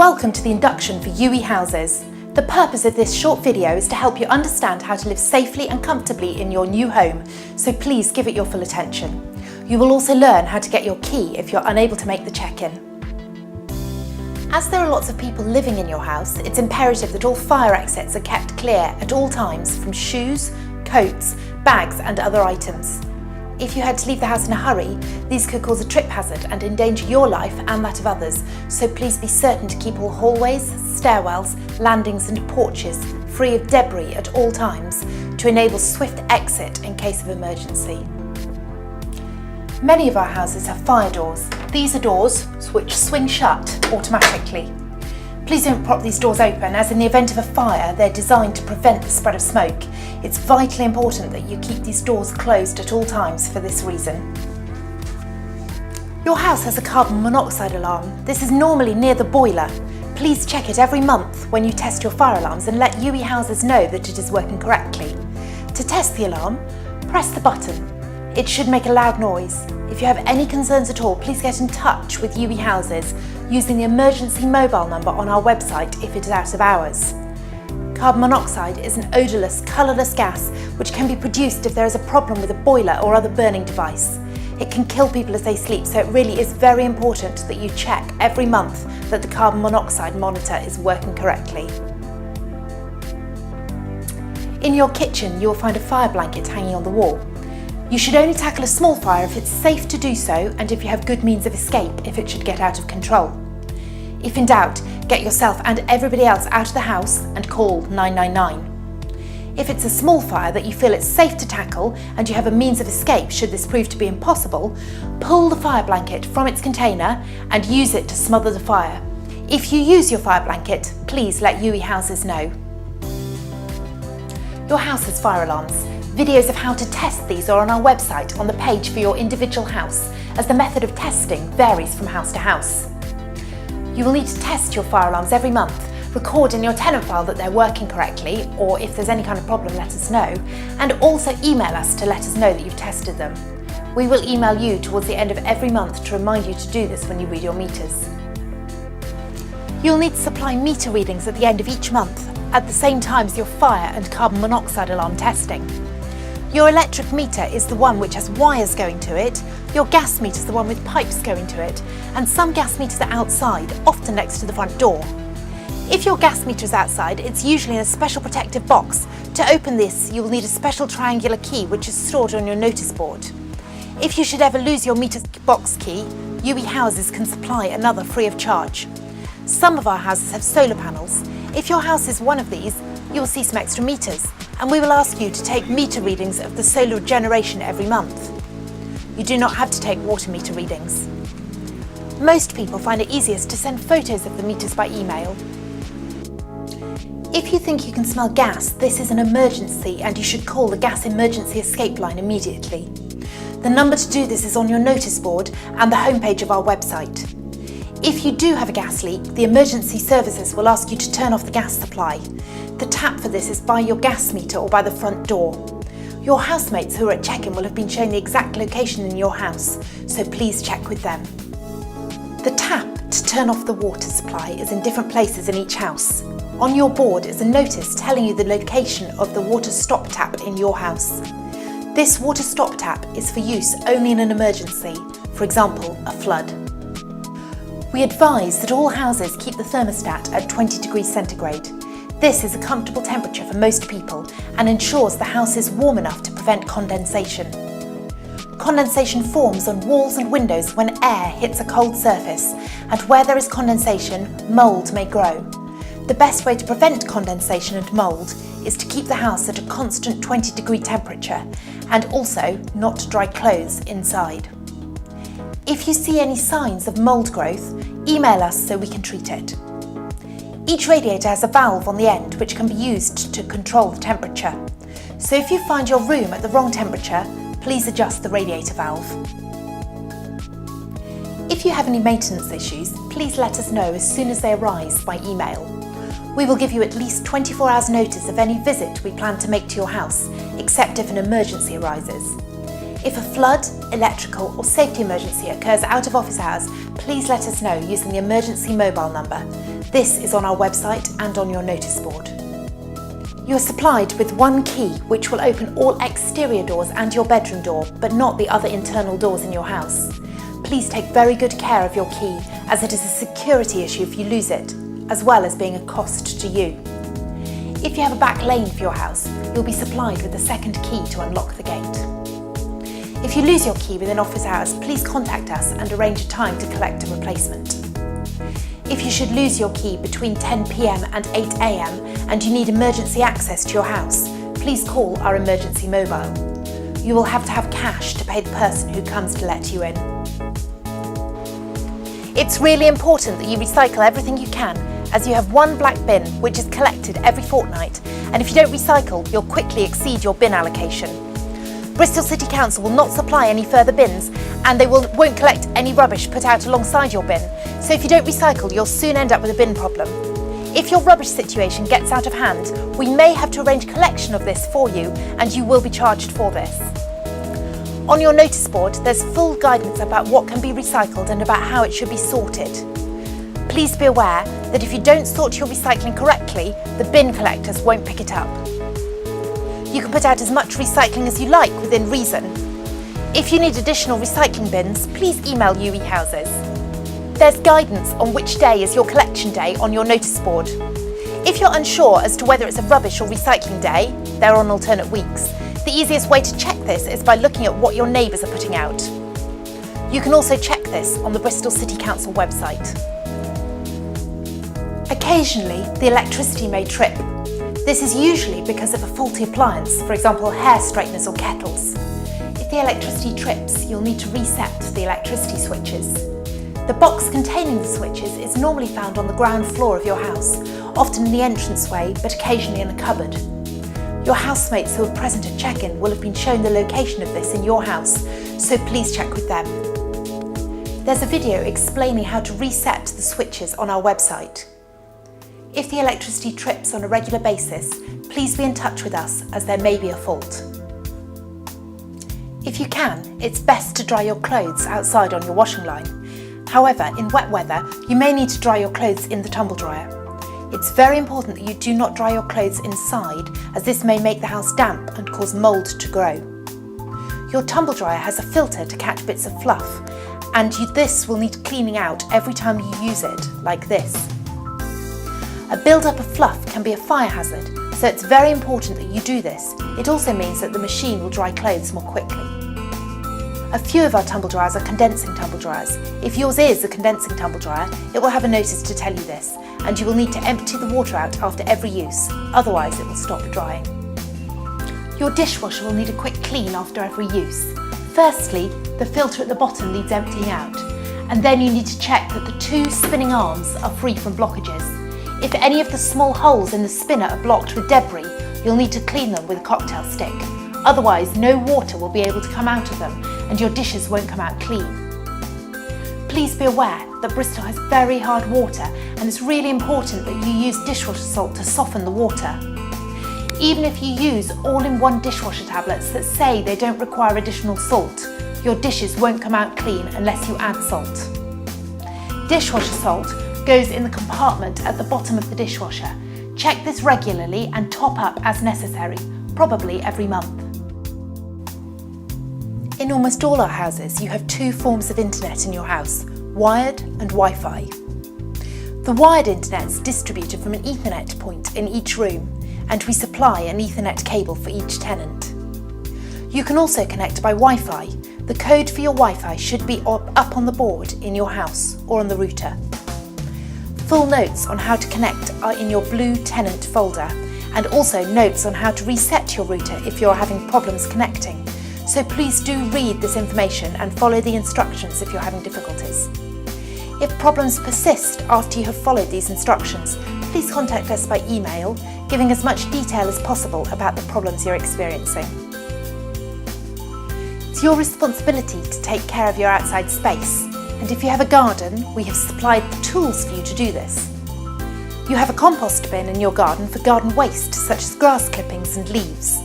Welcome to the induction for UWE houses. The purpose of this short video is to help you understand how to live safely and comfortably in your new home, so please give it your full attention. You will also learn how to get your key if you're unable to make the check-in. As there are lots of people living in your house, it's imperative that all fire exits are kept clear at all times from shoes, coats, bags and other items. If you had to leave the house in a hurry, these could cause a trip hazard and endanger your life and that of others, so please be certain to keep all hallways, stairwells, landings and porches free of debris at all times to enable swift exit in case of emergency. Many of our houses have fire doors. These are doors which swing shut automatically. Please don't prop these doors open, as in the event of a fire, they're designed to prevent the spread of smoke. It's vitally important that you keep these doors closed at all times for this reason. Your house has a carbon monoxide alarm. This is normally near the boiler. Please check it every month when you test your fire alarms and let UWE houses know that it is working correctly. To test the alarm, press the button. It should make a loud noise. If you have any concerns at all, please get in touch with UWE houses using the emergency mobile number on our website if it is out of hours. Carbon monoxide is an odourless, colourless gas which can be produced if there is a problem with a boiler or other burning device. It can kill people as they sleep, so it really is very important that you check every month that the carbon monoxide monitor is working correctly. In your kitchen, you will find a fire blanket hanging on the wall. You should only tackle a small fire if it's safe to do so and if you have good means of escape if it should get out of control. If in doubt, get yourself and everybody else out of the house and call 999. If it's a small fire that you feel it's safe to tackle and you have a means of escape should this prove to be impossible, pull the fire blanket from its container and use it to smother the fire. If you use your fire blanket, please let UWE houses know. Your house has fire alarms. Videos of how to test these are on our website on the page for your individual house, as the method of testing varies from house to house. You will need to test your fire alarms every month, record in your tenant file that they're working correctly, or if there's any kind of problem let us know, and also email us to let us know that you've tested them. We will email you towards the end of every month to remind you to do this when you read your meters. You'll need to supply meter readings at the end of each month, at the same time as your fire and carbon monoxide alarm testing. Your electric meter is the one which has wires going to it, your gas meter is the one with pipes going to it, and some gas meters are outside, often next to the front door. If your gas meter is outside, it's usually in a special protective box. To open this, you will need a special triangular key which is stored on your notice board. If you should ever lose your meter box key, UWE houses can supply another free of charge. Some of our houses have solar panels. If your house is one of these, you will see some extra meters, and we will ask you to take meter readings of the solar generation every month. You do not have to take water meter readings. Most people find it easiest to send photos of the meters by email. If you think you can smell gas, this is an emergency and you should call the gas emergency escape line immediately. The number to do this is on your notice board and the homepage of our website. If you do have a gas leak, the emergency services will ask you to turn off the gas supply. The tap for this is by your gas meter or by the front door. Your housemates who are at check-in will have been shown the exact location in your house, so please check with them. The tap to turn off the water supply is in different places in each house. On your board is a notice telling you the location of the water stop tap in your house. This water stop tap is for use only in an emergency, for example, a flood. We advise that all houses keep the thermostat at 20 degrees centigrade. This is a comfortable temperature for most people and ensures the house is warm enough to prevent condensation. Condensation forms on walls and windows when air hits a cold surface, and where there is condensation, mould may grow. The best way to prevent condensation and mould is to keep the house at a constant 20-degree temperature and also not to dry clothes inside. If you see any signs of mould growth, email us so we can treat it. Each radiator has a valve on the end which can be used to control the temperature. So if you find your room at the wrong temperature, please adjust the radiator valve. If you have any maintenance issues, please let us know as soon as they arise by email. We will give you at least 24 hours notice of any visit we plan to make to your house, except if an emergency arises. If a flood, electrical or safety emergency occurs out of office hours, please let us know using the emergency mobile number. This is on our website and on your notice board. You are supplied with one key which will open all exterior doors and your bedroom door, but not the other internal doors in your house. Please take very good care of your key, as it is a security issue if you lose it, as well as being a cost to you. If you have a back lane for your house, you'll be supplied with a second key to unlock the gate. If you lose your key within office hours, please contact us and arrange a time to collect a replacement. If you should lose your key between 10 p.m. and 8 a.m. and you need emergency access to your house, please call our emergency mobile. You will have to have cash to pay the person who comes to let you in. It's really important that you recycle everything you can, as you have one black bin which is collected every fortnight, and if you don't recycle, you'll quickly exceed your bin allocation. Bristol City Council will not supply any further bins, and they won't collect any rubbish put out alongside your bin, so if you don't recycle, you'll soon end up with a bin problem. If your rubbish situation gets out of hand, we may have to arrange collection of this for you, and you will be charged for this. On your notice board, there's full guidance about what can be recycled and about how it should be sorted. Please be aware that if you don't sort your recycling correctly, the bin collectors won't pick it up. You can put out as much recycling as you like within reason. If you need additional recycling bins, please email UWE houses. There's guidance on which day is your collection day on your notice board. If you're unsure as to whether it's a rubbish or recycling day, they're on alternate weeks. The easiest way to check this is by looking at what your neighbours are putting out. You can also check this on the Bristol City Council website. Occasionally, the electricity may trip. This is usually because of a faulty appliance, for example hair straighteners or kettles. If the electricity trips, you'll need to reset the electricity switches. The box containing the switches is normally found on the ground floor of your house, often in the entranceway, but occasionally in a cupboard. Your housemates who are present at check-in will have been shown the location of this in your house, so please check with them. There's a video explaining how to reset the switches on our website. If the electricity trips on a regular basis, please be in touch with us, as there may be a fault. If you can, it's best to dry your clothes outside on your washing line. However, in wet weather, you may need to dry your clothes in the tumble dryer. It's very important that you do not dry your clothes inside, as this may make the house damp and cause mould to grow. Your tumble dryer has a filter to catch bits of fluff, and this will need cleaning out every time you use it, like this. A build-up of fluff can be a fire hazard, so it's very important that you do this. It also means that the machine will dry clothes more quickly. A few of our tumble dryers are condensing tumble dryers. If yours is a condensing tumble dryer, it will have a notice to tell you this, and you will need to empty the water out after every use, otherwise it will stop drying. Your dishwasher will need a quick clean after every use. Firstly, the filter at the bottom needs emptying out, and then you need to check that the two spinning arms are free from blockages. If any of the small holes in the spinner are blocked with debris, you'll need to clean them with a cocktail stick. Otherwise, no water will be able to come out of them and your dishes won't come out clean. Please be aware that Bristol has very hard water, and it's really important that you use dishwasher salt to soften the water. Even if you use all-in-one dishwasher tablets that say they don't require additional salt, your dishes won't come out clean unless you add salt. Dishwasher salt goes in the compartment at the bottom of the dishwasher. Check this regularly and top up as necessary, probably every month. In almost all our houses, you have two forms of internet in your house, wired and Wi-Fi. The wired internet is distributed from an Ethernet point in each room, and we supply an Ethernet cable for each tenant. You can also connect by Wi-Fi. The code for your Wi-Fi should be up on the board in your house or on the router. Full notes on how to connect are in your blue Tenant folder, and also notes on how to reset your router if you're having problems connecting. So please do read this information and follow the instructions if you're having difficulties. If problems persist after you have followed these instructions, please contact us by email, giving as much detail as possible about the problems you're experiencing. It's your responsibility to take care of your outside space, and if you have a garden, we have supplied the tools for you to do this. You have a compost bin in your garden for garden waste, such as grass clippings and leaves.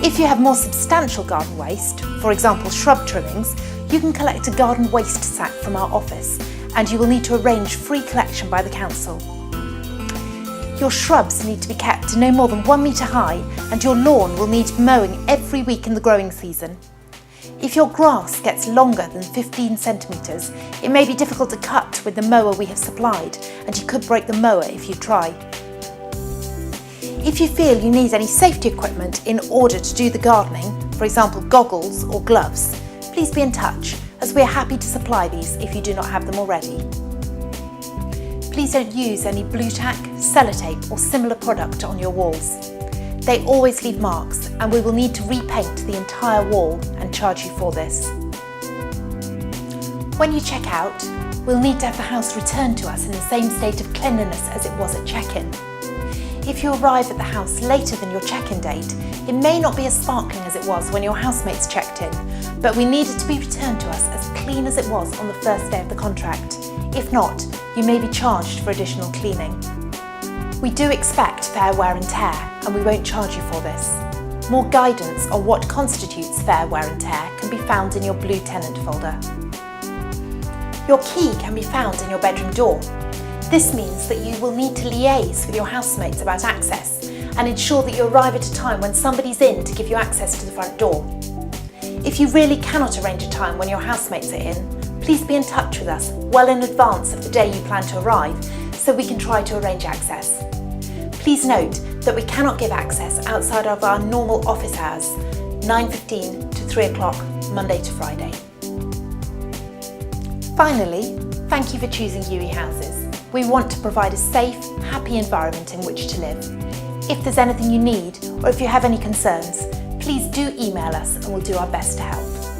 If you have more substantial garden waste, for example shrub trimmings, you can collect a garden waste sack from our office, and you will need to arrange free collection by the council. Your shrubs need to be kept no more than 1 metre high, and your lawn will need mowing every week in the growing season. If your grass gets longer than 15 centimetres, it may be difficult to cut with the mower we have supplied, and you could break the mower if you try. If you feel you need any safety equipment in order to do the gardening, for example goggles or gloves, please be in touch, as we are happy to supply these if you do not have them already. Please don't use any blue tack, sellotape or similar product on your walls. They always leave marks, and we will need to repaint the entire wall and charge you for this. When you check out, we'll need to have the house returned to us in the same state of cleanliness as it was at check-in. If you arrive at the house later than your check-in date, it may not be as sparkling as it was when your housemates checked in, but we need it to be returned to us as clean as it was on the first day of the contract. If not, you may be charged for additional cleaning. We do expect fair wear and tear, and we won't charge you for this. More guidance on what constitutes fair wear and tear can be found in your blue Tenant folder. Your key can be found in your bedroom door. This means that you will need to liaise with your housemates about access and ensure that you arrive at a time when somebody's in to give you access to the front door. If you really cannot arrange a time when your housemates are in, please be in touch with us well in advance of the day you plan to arrive so we can try to arrange access. Please note that we cannot give access outside of our normal office hours, 9:15 to 3 o'clock, Monday to Friday. Finally, thank you for choosing UWE Houses. We want to provide a safe, happy environment in which to live. If there's anything you need, or if you have any concerns, please do email us and we'll do our best to help.